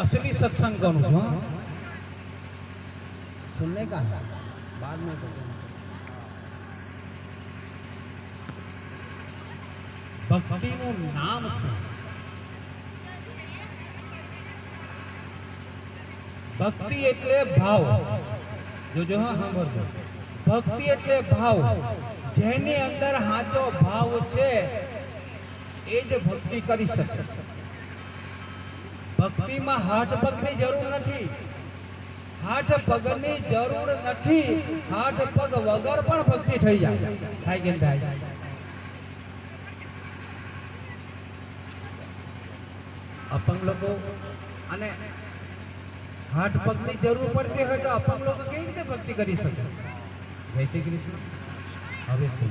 असली सत्संग करूँ हाँ सुनने का बाद में भक्ति નું નામ શું? ભક્તિ એટલે ભાવ. જો હા સાંભળજો. ભક્તિ એટલે ભાવ. જેની અંદર સાચો ભાવ છે એ જ ભક્તિ કરી શકે. ભક્તિમાં હાથ પગની જરૂર નથી. હાથ પગની જરૂર નથી. હાથ પગ વગર પણ ભક્તિ થઈ જાય. થાય કે થાય? અપંગ લોકો અને હાથ પગની જરૂર પડતી હોય તો અપંગ લોકો કેવી રીતે ભક્તિ કરી શકે? જય શ્રી કૃષ્ણ. હવે શું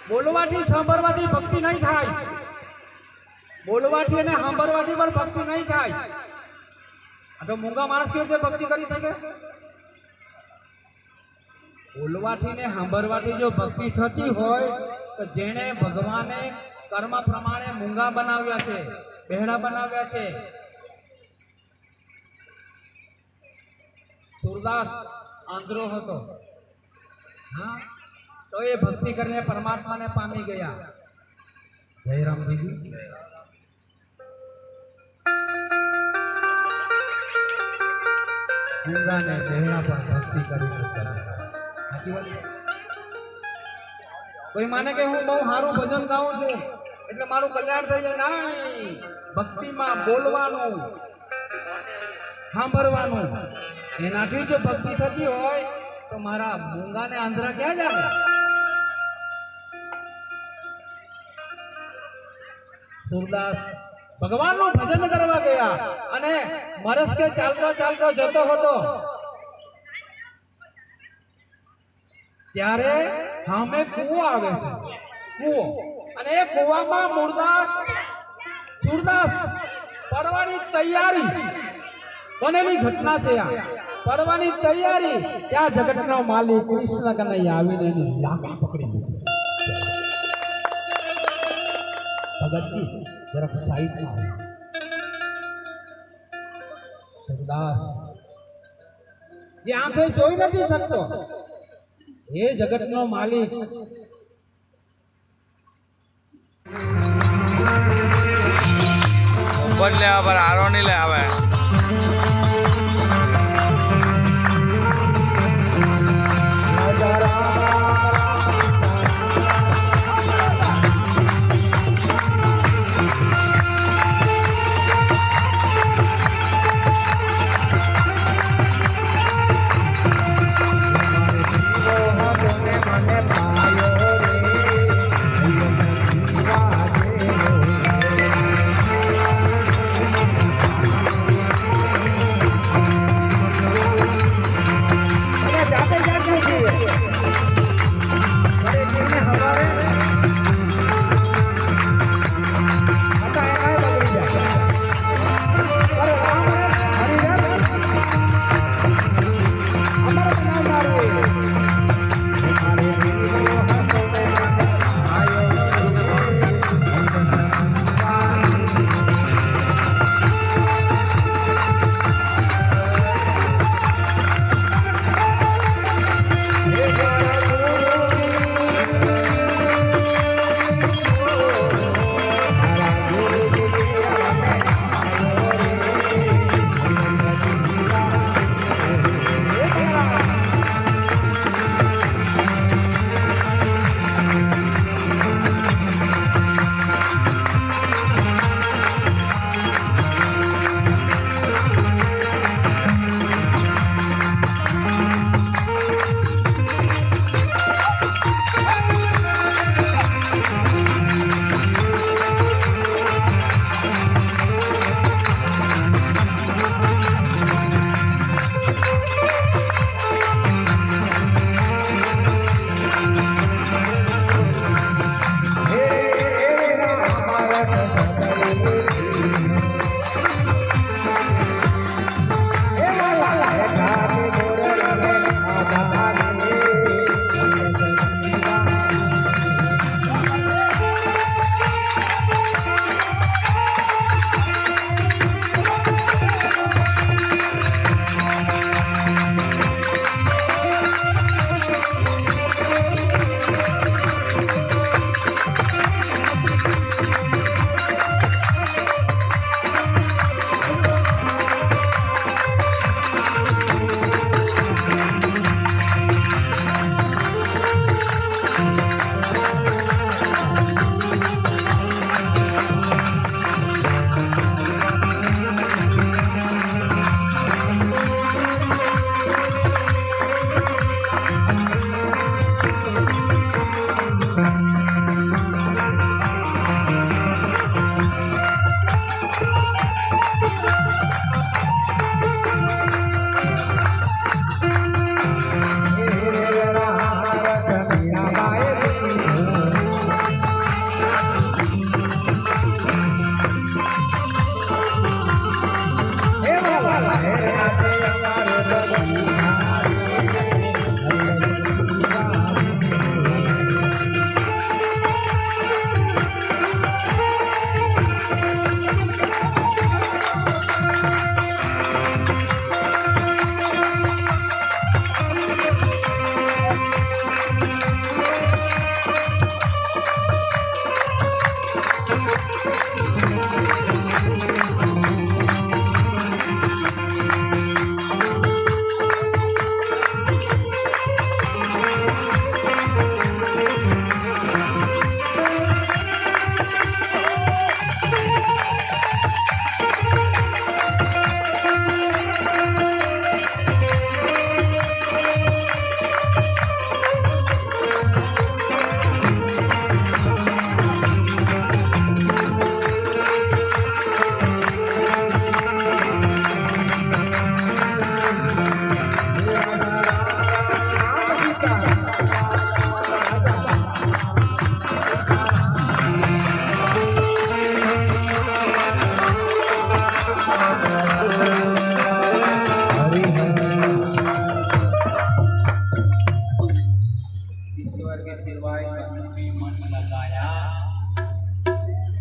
બોલવાથી સાંભળવાથી ભક્તિ નહીં થાય. બોલવાથી અને સાંભળવાથી પણ ભક્તિ નહીં થાય. આ તો મૂંગા માણસ કેવી રીતે ભક્તિ કરી શકે? બોલવાથી ને સાંભળવાથી જો ભક્તિ થતી હોય તો જેણે ભગવાને કર્મ પ્રમાણે મૂંગા બનાવ્યા છે, બહેડા બનાવ્યા છે. સુરદાસ આંધળો હતો હા, તો એ ભક્તિ કરીને પરમાત્માને પામી ગયા. જય રામજી. મૂંગાને બહેડા પણ ભક્તિ કરી. સાચી વાત. કોઈ માને કે હું બહુ સારું ભજન ગાઉં છું એટલે મારું કલ્યાણ થઈ જાય. નહીં, ભક્તિમાં બોલવાનું, સાંભળવાનું, એનાથી જો ભક્તિ થતી હોય તો મારા મૂંગાને આંધળા ક્યાં જાય? સુરદાસ ભગવાનનું ભજન કરવા ગયા અને મરસ કે ચાલતો ચાલતો જતો હતો ત્યારે સામે કૂવો આવે છે. કૂવો, અને એ કૂવામાં સુરદાસ પડવાની તૈયારી બનેલી ઘટના છે. આ પડવાની તૈયારી, ત્યાં જગતનો માલિક કૃષ્ણ કનૈયા આવીને એની લાકડી પકડી લીધી. ભગતજી જરાક સાઈડમાં સુરદાસ જે આંખે જોઈ નથી શકતો એ જગતનો માલિક ઉપર લે આવે, આરો નહીં લે આવે. ईश्वर के सिवाय कहीं भी मन लगाया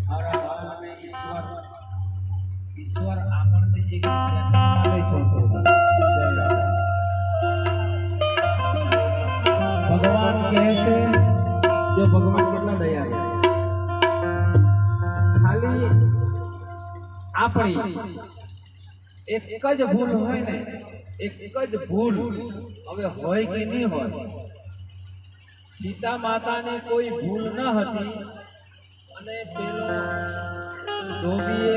और हमारे ईश्वर આપણને જે પ્રકારે છોડતો ભગવાન કહે છે જો ભગવાન કેટલા દયાળુ ખાલી આપણી એક જ ભૂલ હોય ને એક જ ભૂલ હવે હોય કે નહીં હોય સીતા માતાને કોઈ ભૂલ ન હતી અને પેલો ધોબીએ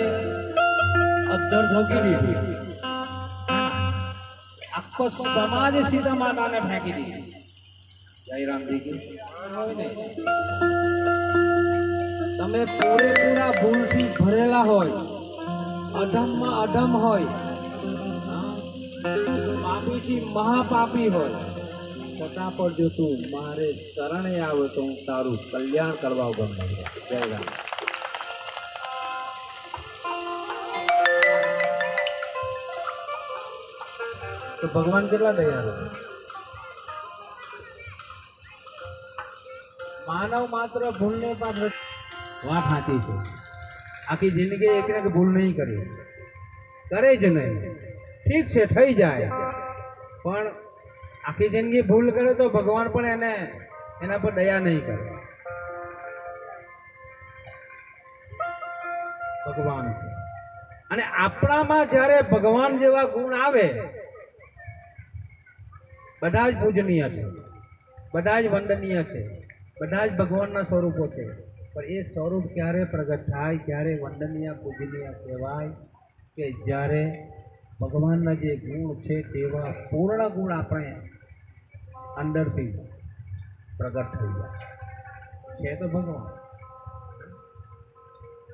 અદ્ધર ધોકી દીધી આખો સમાજ સીતા માતાને ફેંકી દીધી જય રામજી કી હોય ને તમે પૂરેપૂરા ભૂલથી ભરેલા હોય અધમમાં અધમ હોય પાપીથી મહાપાપી હોય છતાં પર જો તું મારે શરણે આવે તો હું તારું કલ્યાણ કરવા ગમે જય રામ તો ભગવાન કેટલા દયાળુ માનવ માત્ર ભૂલને પાછળ વાત સાચી છે આખી જિંદગી એક ને ભૂલ નહીં કરી કરે જ નહીં ઠીક છે થઈ જાય પણ આખી જિંદગી ભૂલ કરે તો ભગવાન પણ એને એના પર દયા નહીં કરે ભગવાન છે અને આપણામાં જ્યારે ભગવાન જેવા ગુણ આવે બધા જ પૂજનીય છે બધા જ વંદનીય છે બધા જ ભગવાનના સ્વરૂપો છે પણ એ સ્વરૂપ ક્યારે પ્રગટ થાય ક્યારે વંદનીય પૂજનીય કહેવાય કે જ્યારે ભગવાનના જે ગુણ છે તેવા પૂર્ણ ગુણ આપણે અંદરથી પ્રગટ થઈ જાય છે તો ભગવાન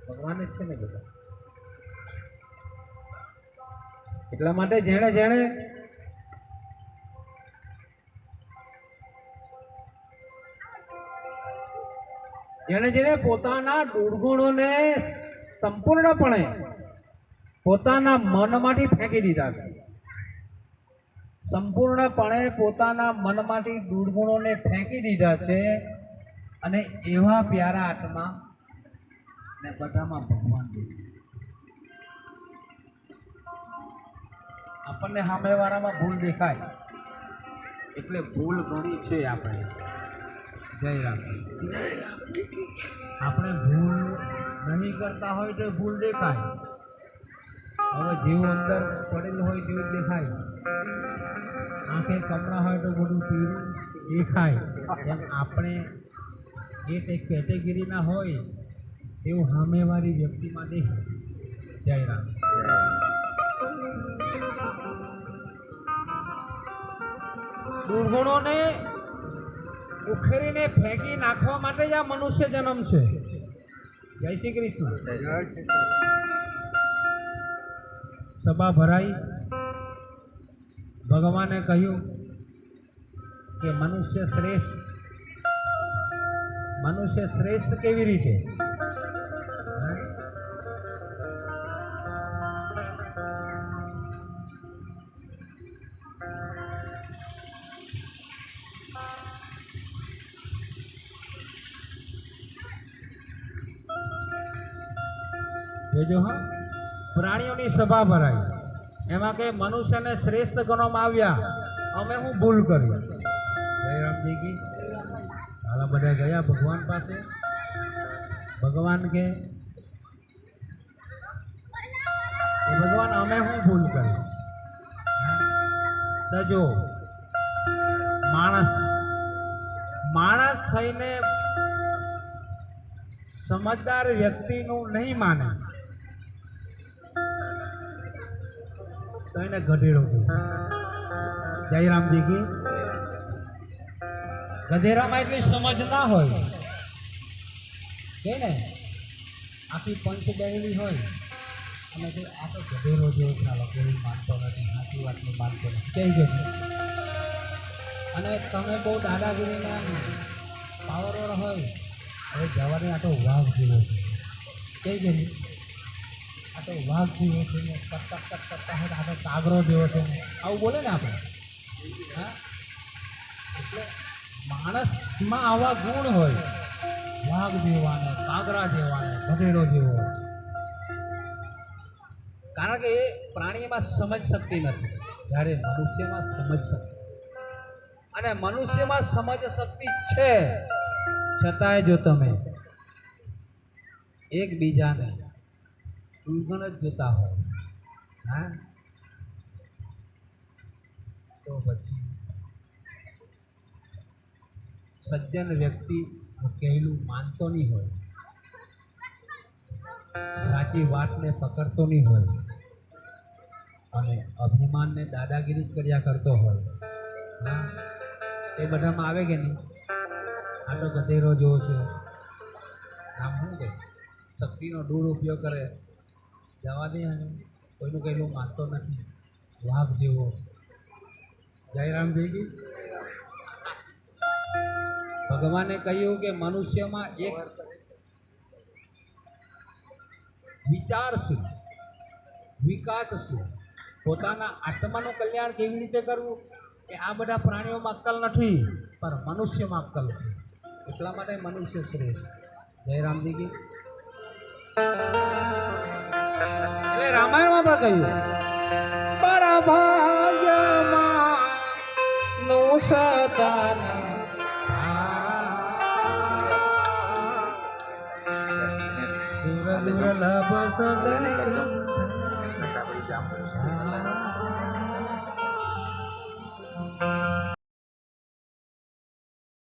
ભગવાન જ છે ને બધા એટલા માટે જેણે જેણે જેણે જેણે પોતાના દુર્ગુણોને સંપૂર્ણપણે પોતાના મનમાંથી ફેંકી દીધા છે સંપૂર્ણપણે પોતાના મનમાંથી દુર્ગુણોને ફેંકી દીધા છે અને એવા પ્યારા આત્મા ને બધામાં ભગવાન આપણને સામેવાળામાં ભૂલ દેખાય એટલે ભૂલ ઘણી છે આપણે જય રામ આપણે ભૂલ નહીં કરતા હોય તો ભૂલ દેખાય હવે જેવું અંદર પડેલું હોય તેવું દેખાય આંખે કમળા હોય તો બધું પીળું દેખાય એમ આપણે એ કેટેગરીના હોય એવું સામેવાળી વ્યક્તિમાં દેખાય જય રામ દુર્ગુણોને ઉખેરીને ફેંકી નાખવા માટે જ આ મનુષ્ય જન્મ છે જય શ્રી કૃષ્ણ સભા ભરાઈ ભગવાને કહ્યું કે મનુષ્ય શ્રેષ્ઠ કેવી રીતે જોજો હા, પ્રાણીઓની સભા ભરાઈ, એમાં કે મનુષ્યને શ્રેષ્ઠ ગણવામાં આવ્યા, અમે હું ભૂલ કરી. જય રામજી કી. હાલા બધા ગયા ભગવાન પાસે. ભગવાન કે ભગવાન અમે હું ભૂલ કરી. તો જો માણસ થઈને સમજદાર વ્યક્તિનું નહીં માને તો એને ગધેડો કહે. જય રામજી કી. ગધેડામાં એટલી સમજ ના હોય કે ને, આખી પંચ બેરેલી હોય અને જો આ તો ગધેડો જેવો ચાલો કોઈ માનતો નથી, સાચી વાતનું માનતો નથી કઈ ગયું. અને તમે બહુ દાદાગીરીના પાવરવાળા હોય, હવે જવાની આ તો વાઘ જેવો છે કઈ ગયું. આ તો વાઘ જેવો છે ને, કટક કરતા હોય આ તો કાગરો જેવો છે ને, આવું બોલે ને આપણે. હા, એટલે માણસમાં આવા ગુણ હોય, વાઘ જેવા ને કાગરા જેવા ને ગધેડો જેવો, કારણ કે એ પ્રાણીમાં સમજ શક્તિ નથી, જ્યારે મનુષ્યમાં સમજ શક્તિ. અને મનુષ્યમાં સમજ શક્તિ છે છતાંય જો તમે એકબીજાને ઉલગણ જ જોતા હોય, હા, તો પછી સજ્જન વ્યક્તિ કહેલું માનતો નહીં હોય, સાચી વાતને પકડતો નહીં હોય અને અભિમાનને દાદાગીરી જ કર્યા કરતો હોય. હા, એ બધામાં આવે કે નહીં. આ તો ગધેરો જેવો છે, આમ શું કે શક્તિનો દુરુપયોગ કરે, જવા દે, કોઈનું કહેલું માનતો નથી, વાઘ જેવો. જય રામજી. ભગવાને કહ્યું કે મનુષ્યમાં એક વિચારશીલ, વિકાસશીલ, પોતાના આત્માનું કલ્યાણ કેવી રીતે કરવું એ આ બધા પ્રાણીઓમાં અક્કલ નથી, પણ મનુષ્યમાં અક્કલ છે. એટલા માટે મનુષ્ય શ્રેષ્ઠ. જય રામજી કી. એટલે રામાયણમાં પણ કહ્યું બડા ભાગ્યમાં નું સદાન સુર દુર્લભ સદન